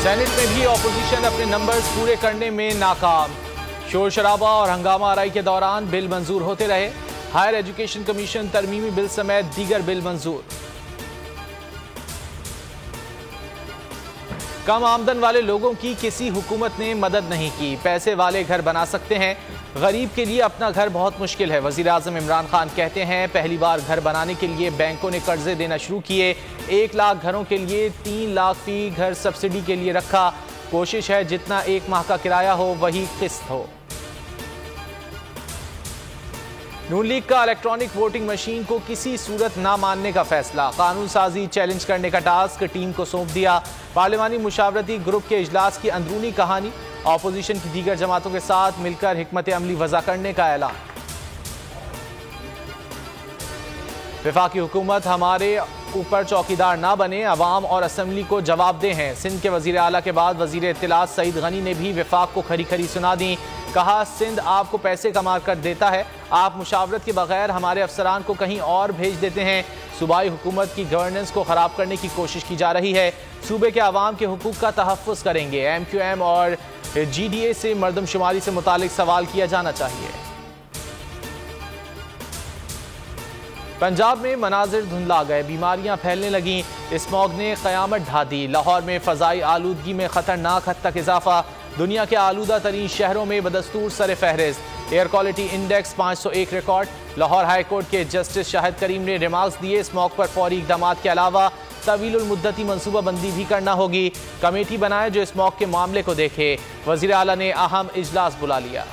Senate में भी opposition अपने नंबर्स पूरे करने में नाकाम। शोर शराबा और हंगामा आराई के दौरान बिल मंजूर होते रहे। हायर एजुकेशन कमीशन तरमीमी बिल समेत दीगर बिल मंजूर। कम आमदन वाले लोगों की किसी हुकूमत ने मदद नहीं की। पैसे वाले घर बना सकते हैं, गरीब के लिए अपना घर बहुत मुश्किल है। वजीर आजम इमरान खान कहते हैं पहली बार घर बनाने के लिए बैंकों ने कर्जे देना शुरू किए। 1 लाख घरों के लिए 3 लाख फी घर सब्सिडी के लिए रखा। कोशिश है जितना 1 माह का किराया हो वही किस्त हो। नून लीग का इलेक्ट्रॉनिक वोटिंग मशीन को किसी सूरत ना मानने का फैसला। कानून साजी चैलेंज करने का टास्क टीम को सौंप दिया। पार्लिमानी मुशावरती ग्रुप के इजलास की अंदरूनी कहानी। ऑपोजिशन की दीगर जमातों के साथ मिलकर हिकमत अमली वज़ा करने का ऐलान। वफाकी हुकूमत हमारे ऊपर चौकीदार ना बने, अवाम और असम्बली को जवाबदेह हैं। सिंध के वजीर आला के बाद वजीर इत्तलात सईद गनी ने भी वफाक को खरी खरी सुना दी। कहा सिंध आपको पैसे कमा कर देता है, आप मुशावरत के बगैर हमारे अफसरान को कहीं और भेज देते हैं। सूबाई हुकूमत की गवर्नेंस को खराब करने की कोशिश की जा रही है। सूबे के अवाम के हुकूक का तहफ़्फ़ुज़ करेंगे। MQM और GDA से मरदमशुमारी से मुतालिक सवाल किया जाना चाहिए। पंजाब में मनाजिर धुंधला गए, बीमारियां फैलने लगीं। स्मॉग ने क़यामत ढा दी। लाहौर में फ़ज़ाई आलूदगी में ख़तरनाक हद तक इजाफा। दुनिया के आलूदा तरीन शहरों में बदस्तूर सर फहरिस्त। Air quality index 501 record. Lahore high court के जस्टिस शाहिद करीम ने रिमार्क्स दिए स्मॉग पर फौरी इक़दामात के अलावा तवीलुल मुद्दती मनसूबाबंदी भी करना होगी। कमेटी बनाए जो स्मॉग के मामले को देखे। वज़ीर आला ने अहम इजलास बुला लिया।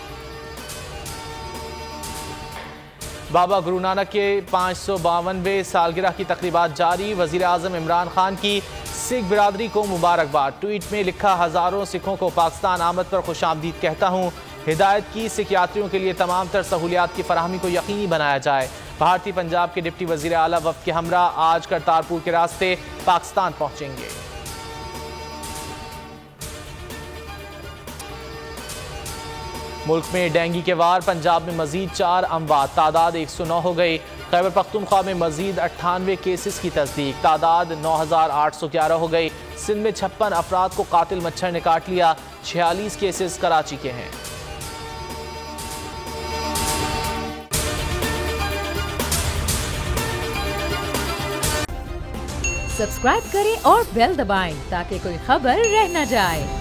बाबा गुरु नानक के 552वें सालगिरह की तकरीबात जारी। वज़ीर आज़म इमरान खान की सिख बिरादरी को मुबारकबाद। ट्वीट में लिखा हज़ारों सिखों को पाकिस्तान आमद पर खुशामदीद कहता हूँ। हिदायत की सिख यात्रियों के लिए तमाम तर सहूलियात की फराहमी को यकीनी बनाया जाए। भारतीय पंजाब के डिप्टी वज़ीर आला वफ़द के हमरा आज करतारपुर के रास्ते पाकिस्तान पहुँचेंगे। मुल्क में डेंगू के वार। पंजाब में मजीद 4 अमवात, तादाद 109 हो गई। खैबर पख्तूनख्वा में मजीद 98 केसेस की तस्दीक, तादाद 9811 हो गई। सिंध में 56 अफराद को कातिल मच्छर ने काट लिया। 46 केसेस कराची के हैं। सब्सक्राइब करें और बेल दबाएं ताकि कोई खबर रह न जाए।